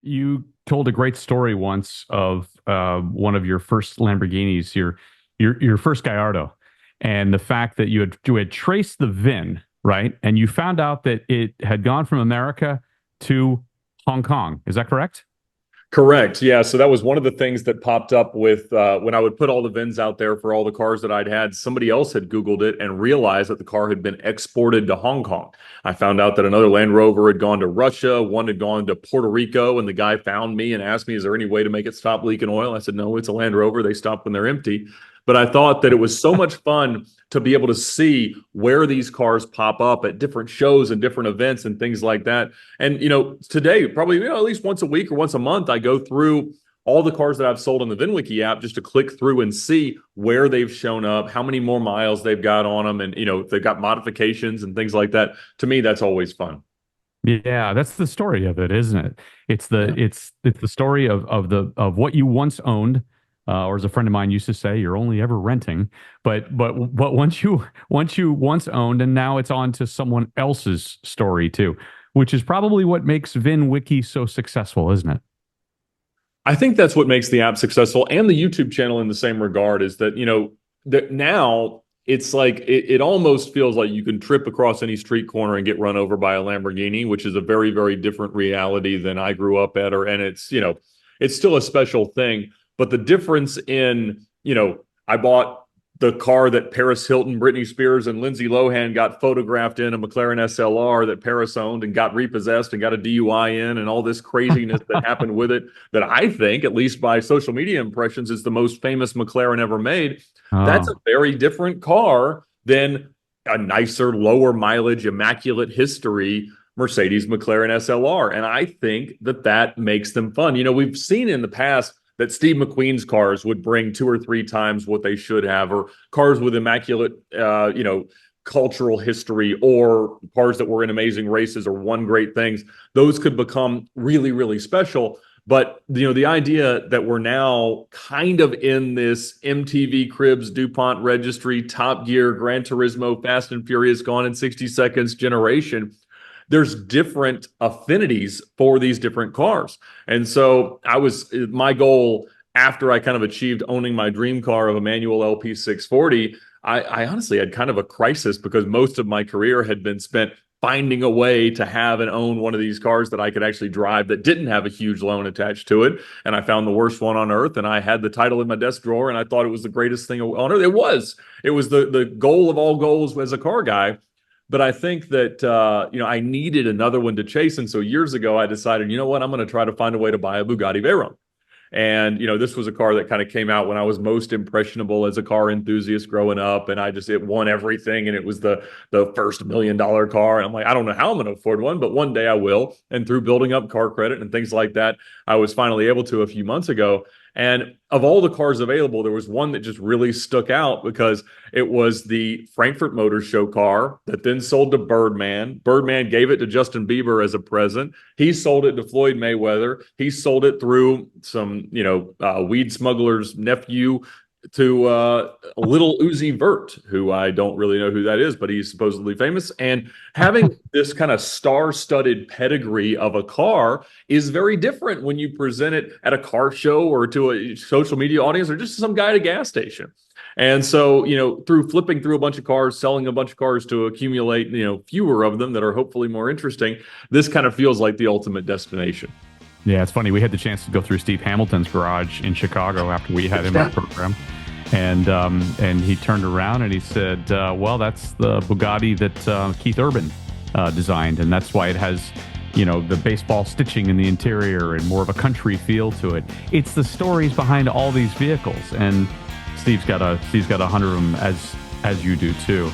You told a great story once of one of your first Lamborghinis, your first Gallardo, and the fact that you had traced the VIN, right, and you found out that it had gone from America to Hong Kong. Is that correct? Correct. Yeah. So that was one of the things that popped up with when I would put all the VINs out there for all the cars that I'd had. Somebody else had Googled it and realized that the car had been exported to Hong Kong. I found out that another Land Rover had gone to Russia, one had gone to Puerto Rico, and the guy found me and asked me, "Is there any way to make it stop leaking oil?" I said, "No, it's a Land Rover. They stop when they're empty." But I thought that it was so much fun to be able to see where these cars pop up at different shows and different events and things like that. And, today, probably, at least once a week or once a month, I go through all the cars that I've sold on the VINWiki app just to click through and see where they've shown up, how many more miles they've got on them, and, if they've got modifications and things like that. To me, that's always fun. Yeah, that's the story of it, isn't it? It's the Yeah. it's the story of what you once owned, or as a friend of mine used to say, you're only ever renting. But once owned, and now it's on to someone else's story too, which is probably what makes VinWiki so successful, isn't it? I think that's what makes the app successful, and the YouTube channel in the same regard, is that, that now it's like it almost feels like you can trip across any street corner and get run over by a Lamborghini, which is a very, very different reality than I grew up at, and it's still a special thing. But the difference in, I bought the car that Paris Hilton, Britney Spears, and Lindsay Lohan got photographed in, a McLaren SLR that Paris owned and got repossessed and got a DUI in, and all this craziness that happened with it, that I think, at least by social media impressions, is the most famous McLaren ever made. That's a Oh, very different car than a nicer, lower mileage, immaculate history Mercedes McLaren SLR. And I think that makes them fun. We've seen in the past that Steve McQueen's cars would bring two or three times what they should have, or cars with immaculate, cultural history, or cars that were in amazing races or won great things. Those could become really, really special. But the idea that we're now kind of in this MTV Cribs, DuPont Registry, Top Gear, Gran Turismo, Fast and Furious, Gone in 60 Seconds generation, there's different affinities for these different cars. And so my goal, after I kind of achieved owning my dream car of a manual LP 640, I honestly had kind of a crisis, because most of my career had been spent finding a way to have and own one of these cars that I could actually drive, that didn't have a huge loan attached to it. And I found the worst one on earth, and I had the title in my desk drawer, and I thought it was the greatest thing on earth. It was the goal of all goals as a car guy. But I think that, I needed another one to chase. And so years ago, I decided, you know what, I'm going to try to find a way to buy a Bugatti Veyron. And, this was a car that kind of came out when I was most impressionable as a car enthusiast growing up. And it won everything. And it was the first $1 million car. And I'm like, I don't know how I'm going to afford one, but one day I will. And through building up car credit and things like that, I was finally able to a few months ago. And of all the cars available, there was one that just really stuck out, because it was the Frankfurt Motor Show car that then sold to Birdman. Birdman gave it to Justin Bieber as a present. He sold it to Floyd Mayweather. He sold it through some, weed smuggler's nephew to Little Uzi Vert, who I don't really know who that is, but he's supposedly famous. And having this kind of star-studded pedigree of a car is very different when you present it at a car show or to a social media audience, or just some guy at a gas station. And so, through flipping through a bunch of cars, selling a bunch of cars to accumulate, fewer of them that are hopefully more interesting, this kind of feels like the ultimate destination. yeah, it's funny. We had the chance to go through Steve Hamilton's garage in Chicago after we had him on the program. And he turned around and he said, well, that's the Bugatti that Keith Urban designed, and that's why it has, the baseball stitching in the interior and more of a country feel to it. It's the stories behind all these vehicles, and Steve's got 100 of them, as you do too.